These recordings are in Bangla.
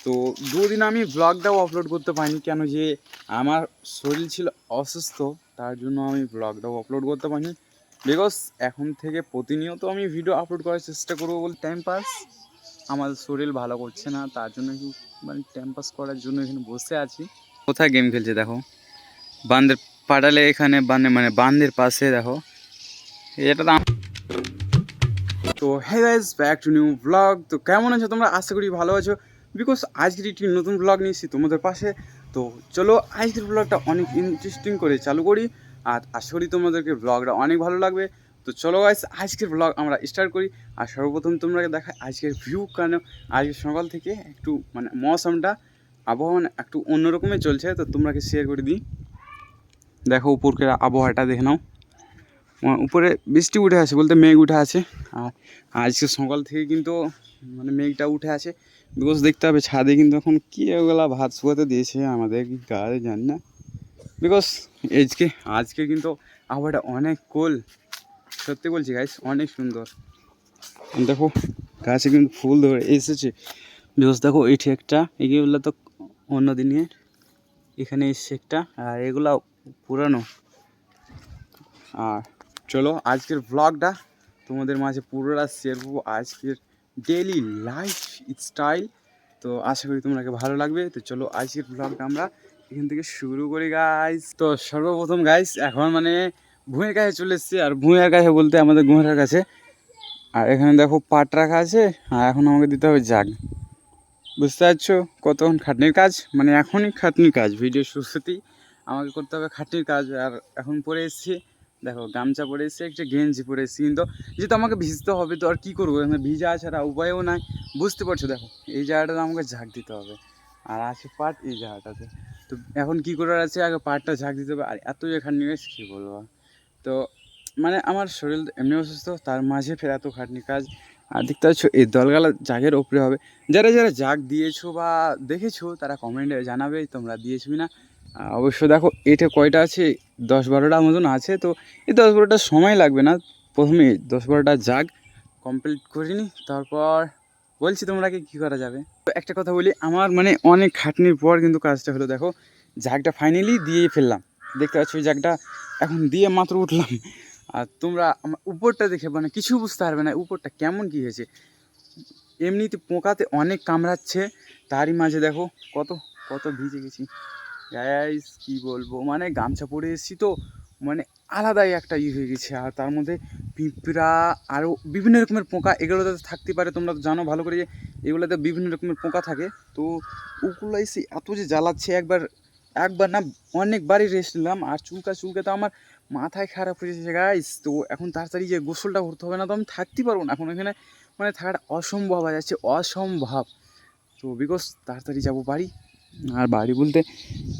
তো দুদিন আমি ব্লগটাও আপলোড করতে পারিনি, কেন যে আমার শরীর ছিল অসুস্থ, তার জন্য আমি ব্লগটাও আপলোড করতে পারিনি। বিকজ এখন থেকে প্রতিনিয়ত আমি ভিডিও আপলোড করার চেষ্টা করবো বলে টাইম পাস, আমার শরীর ভালো করছে না, তার জন্য একটু মানে টাইম পাস করার জন্য এখানে বসে আছি। কোথায় গেম খেলছে দেখো, বান্ধের পাড়ালে এখানে বান্ধের পাশে দেখো এটা। তো hey guys, back to new blog. তো কেমন আছো তোমরা? আশা করি ভালো আছো, বিকজ আজকের একটি নতুন ব্লগ নিয়েছি তোমাদের পাশে। তো চলো আজকের ব্লগটা অনেক ইন্টারেস্টিং করে চালু করি, আর আশা করি তোমাদেরকে ব্লগটা অনেক ভালো লাগবে। তো চলো গাইস, আজকের ব্লগ আমরা স্টার্ট করি। আর সর্বপ্রথম তোমরা দেখায় আজকের ভিউ, কেন আজকে সকাল থেকে একটু মানে মৌসমটা আবহাওয়া একটু অন্যরকমের চলছে, তো তোমরাকে শেয়ার করে দিই। দেখো উপরকার আবহাওয়াটা দেখে নাও, উপরে বৃষ্টি উঠে আছে বলতে মেঘ উঠে আছে। আর আজকে সকাল থেকে কিন্তু মানে মেঘটা উঠে আছে, বিকজ দেখতে হবে ছাদে কিন্তু এখন কী ওগুলা ভাত শুকাতে দিয়েছে আমাদের কি গায়ে জানি না। বিকজ আজকে কিন্তু আবহাওয়াটা অনেক কুল, সত্যি বলছি গাইস, অনেক সুন্দর। দেখো গাছে কিন্তু ফুল ধরে এসেছে, বিকজ দেখো এইটি একটা, এগুলো তো অন্য দিনের, এখানে এসছে একটা, আর এগুলা পুরানো। আর চলো আজকের ব্লগটা তোমাদের মাঝে পুরোটা শেয়ার করবো, আজকের ডেইলি লাইফ স্টাইল। তো আশা করি তোমাকে ভালো লাগবে। তো চলো আজকের ব্লগটা আমরা এখান থেকে শুরু করি গাইস। তো সর্বপ্রথম গাইস এখন মানে ভুঁয়ের কাছে চলে এসেছি, আর ভুঁয়ের কাছে বলতে আমাদের ঘোড়ার কাছে। আর এখানে দেখো পাট রাখা আছে, আর এখন আমাকে দিতে হবে জাগ। বুঝতে পারছো কতক্ষণ খাটনির কাজ, মানে এখনই খাটনির কাজ, ভিডিও শুরুতেই আমাকে করতে হবে খাটনির কাজ। আর এখন পরে এসেছি দেখো, গামছা পরে এসেছি, একটা গেঞ্জি পরে এসেছি, কিন্তু যেহেতু আমাকে ভিজতে হবে তো আর কী করবো, এখানে ভিজা ছাড়া উপায়ও নাই। বুঝতে পারছো দেখো এই জায়গাটাতে আমাকে ঝাঁক দিতে হবে, আর আছে পাট এই জায়গাটাতে। তো এখন কী করার আছে, আগে পাটটা ঝাঁক দিতে হবে, আর এত যে খাটনি গেছে কী বলবো। তো মানে আমার শরীর এমনি অসুস্থ, তার মাঝে ফের এত খাটনি কাজ। আর দেখতে পাচ্ছ এই দলগালা জাগের ওপরে হবে। যারা যারা জাগ দিয়েছো বা দেখেছো তারা কমেন্টে জানাবে তোমরা দিয়েছো না। অবশ্য দেখো এটা কয়টা আছে, 10-12টা মতন আছে। তো এই 10-12টা সময় লাগবে না, প্রথমে 10-12টা জাগ কমপ্লিট করে নিই, তারপর বলছি তোমরাকে কী করা যাবে। তো একটা কথা বলি, আমার মানে অনেক খাটনির পর কিন্তু কাজটা হলো। দেখো জাগটা ফাইনালি দিয়ে ফেললাম, দেখতে পাচ্ছ ওই জাগটা এখন দিয়ে মাত্র উঠলাম। আর তোমরা আমার উপরটা দেখে মানে কিছু বুঝতে পারবে না উপরটা কেমন কী হয়েছে। এমনিতে পোকাতে অনেক কামড়াচ্ছে, তারই মাঝে দেখো কত কত ভিজে গেছি গাইস, কী বলবো, মানে গামছা পরে এসেছি তো মানে আলাদাই একটা হয়ে গেছে। আর তার মধ্যে পিঁপড়া আরও বিভিন্ন রকমের পোকা এগুলোতে থাকতে পারে, তোমরা তো জানো ভালো করে যে এগুলোতে বিভিন্ন রকমের পোকা থাকে। তো ওগুলো এসে এত যে জ্বালাচ্ছে, একবার না অনেকবারই রেস্ট নিলাম, আর চুলকে তো আমার মাথায় খারাপ হয়ে যাচ্ছে গাইস। তো এখন তাড়াতাড়ি যে গোসলটা করতে হবে, না তো আমি থাকতে পারবো না এখন এখানে, মানে থাকাটা অসম্ভব হয়ে যাচ্ছে, অসম্ভব। তো বিকজ তাড়াতাড়ি যাবো বাড়ি। আর বাড়ি বলতে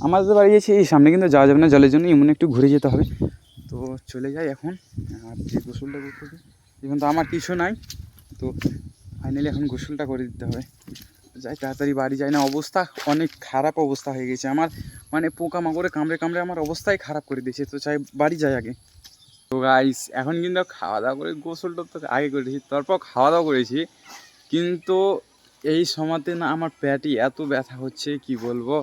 আমাদের বাড়ি আছে এই সামনে, কিন্তু যাওয়া যাবে না জলের জন্য, এমন একটু ঘুরে যেতে হবে। তো চলে যাই এখন, আর যে গোসলটা করতে হবে, এখন তো আমার কিছু নাই, তো ফাইনালি এখন গোসলটা করে দিতে হবে। যাই তাড়াতাড়ি বাড়ি যাই, না অবস্থা অনেক খারাপ অবস্থা হয়ে গেছে আমার, মানে পোকা মাকড়ে কামড়ে কামড়ে আমার অবস্থাই খারাপ করে দিয়েছে। তো চাই বাড়ি যাই আগে। তো গাইস এখন কিন্তু খাওয়া দাওয়া করে, গোসলটা তো আগে করেছি, তারপর খাওয়া দাওয়া করেছি, কিন্তু এই সময়তে না আমার পেটে এত ব্যথা হচ্ছে কি বলবো।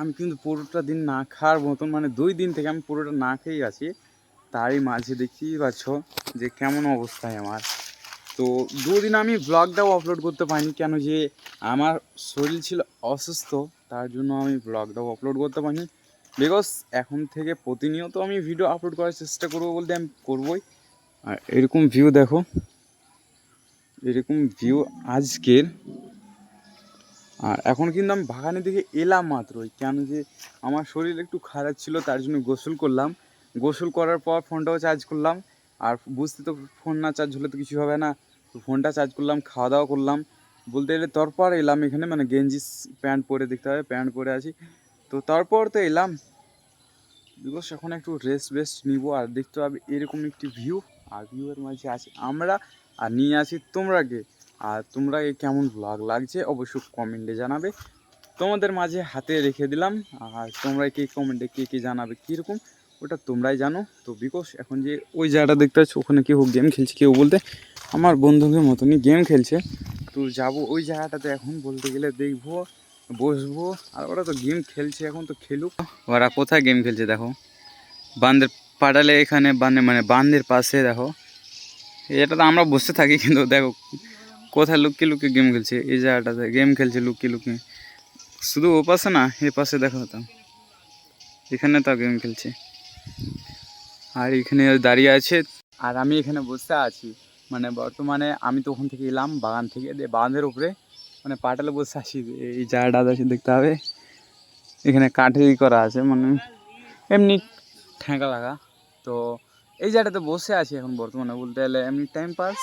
আমি কিন্তু পুরোটা দিন না খাওয়ার মতন, মানে 2 দিন থেকে আমি পুরোটা না খেয়েই আছি, তারই মাঝে দেখতেই পাচ্ছ যে কেমন অবস্থায় আমার। তো 2 দিন আমি ব্লগটাও আপলোড করতে পারিনি, কেন যে আমার শরীর ছিল অসুস্থ, তার জন্য আমি ব্লগটাও আপলোড করতে পারিনি। বিকজ এখন থেকে প্রতিনিয়ত আমি ভিডিও আপলোড করার চেষ্টা করবো বলতে আমি করবোই। আর এরকম ভিউ দেখো, এরকম ভিউ আজকের। আর এখন কিন্তু আমি বাগানের দিকে এলাম মাত্রই, কেন যে আমার শরীর একটু খারাপ ছিল, তার জন্য গোসল করলাম। গোসল করার পর ফোনটাও চার্জ করলাম, আর বুঝতে তো ফোন না চার্জ হলে তো কিছু হবে না। তো ফোনটা চার্জ করলাম, খাওয়া দাওয়া করলাম, বলতে গেলে তারপর এলাম এখানে, মানে গেঞ্জি প্যান্ট পরে, দেখতে হবে প্যান্ট পরে আছি। তো তারপর তো এলাম, বিকজ এখন একটু রেস্ট নিব। আর দেখতে হবে এরকম একটি ভিউ, আর ভিউয়ের মাঝে আছি আমরা, আর নিয়ে আসি তোমরাকে। আর তোমরা কেমন ব্লগ লাগছে অবশ্যই কমেন্টে জানাবে, তোমাদের মাঝে হাতে রেখে দিলাম। আর তোমরা কমেন্টে কে জানাবে কীরকম, ওটা তোমরাই জানো। তো বিকজ এখন যে ওই জায়গাটা দেখতে পাচ্ছ ওখানে কেউ গেম খেলছে, কেউ বলতে আমার বন্ধুদের মতনই গেম খেলছে। তো যাবো ওই জায়গাটাতে এখন বলতে গেলে, দেখবো, বসবো। আর ওরা তো গেম খেলছে, এখন তো খেলুক। ওরা কোথায় গেম খেলছে দেখো, বাঁধের পাটালে, এখানে বাঁধে মানে বাঁধের পাশে দেখো। এটা তো আমরা বসে থাকি, কিন্তু দেখো কোথায় লুকিয়ে লুকিয়ে গেম খেলছে। এই জায়গাটাতে গেম খেলছে লুকিয়ে লুকিয়ে। শুধু ও পাশে না, এ পাশে দেখো তো, এখানে তো গেম খেলছে। আর এখানে দাঁড়িয়ে আছে, আর আমি এখানে বসে আছি। মানে বর্তমানে আমি তো ওখান থেকে এলাম বাগান থেকে, দিয়ে বাঁধের উপরে মানে পাটালে বসে আছি। এই জায়গাটা আছে, দেখতে হবে। এখানে কাঠেরই করা আছে, মানে এমনি ঠেকা লাগা। তো এই জায়গাটাতে বসে আছি এখন বর্তমানে, বলতে গেলে এমনি টাইম পাস।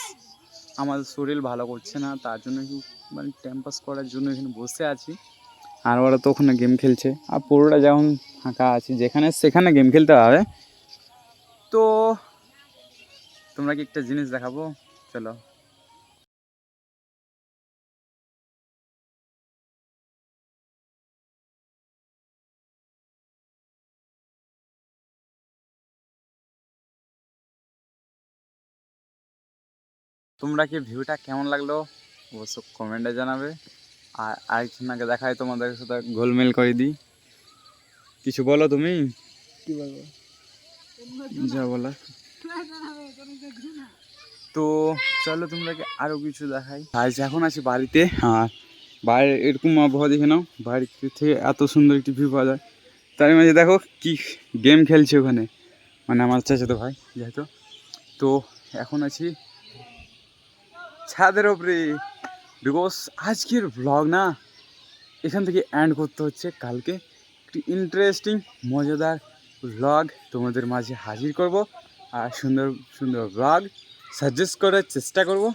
আমার শরীর ভালো করছে না, তার জন্য একটু মানে টাইম পাস করার জন্য এখানে বসে আছি। আর ওরা তো ওখানে গেম খেলছে, আর পুরোটা যখন ফাঁকা আছে যেখানে সেখানে গেম খেলতে হবে। তো তোমরা কি একটা জিনিস দেখাবো, চলো। তোমরা কি ভিউটা কেমন লাগলো অবশ্য কমেন্টে জানাবে। আর আরেকজনকে দেখায় তোমাদের সাথে গোলমেল করে দিই। কিছু বলো তুমি। কি বলবো? যা বলার। তো চলো তোমরাকে আরও কিছু দেখাই। আজ এখন আছি বাড়িতে। আর বাইরে এরকম আবহাওয়া দেখে নাও, বাড়ি থেকে এত সুন্দর একটি ভিউ পাওয়া যায়। তার মাঝে দেখো কি গেম খেলছে ওখানে, মানে আমার চাচাতো ভাই যেহেতু। তো এখন আছি ছাদের ওপরে, বিকজ আজকের ব্লগ না এখান থেকে এন্ড করতে হচ্ছে। কালকে একটি ইন্টারেস্টিং মজাদার ব্লগ তোমাদের মাঝে হাজির করব, আর সুন্দর সুন্দর ব্লগ সাজেস্ট করার চেষ্টা করব।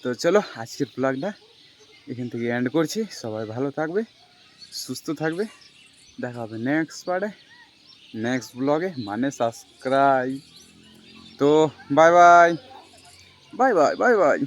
তো চলো আজকের ব্লগটা এখান থেকে এন্ড করছি। সবাই ভালো থাকবে, সুস্থ থাকবে। দেখা হবে নেক্সট পার্টে, নেক্সট ব্লগে, মানে সাবস্ক্রাইব। তো bye bye, bye bye, bye bye.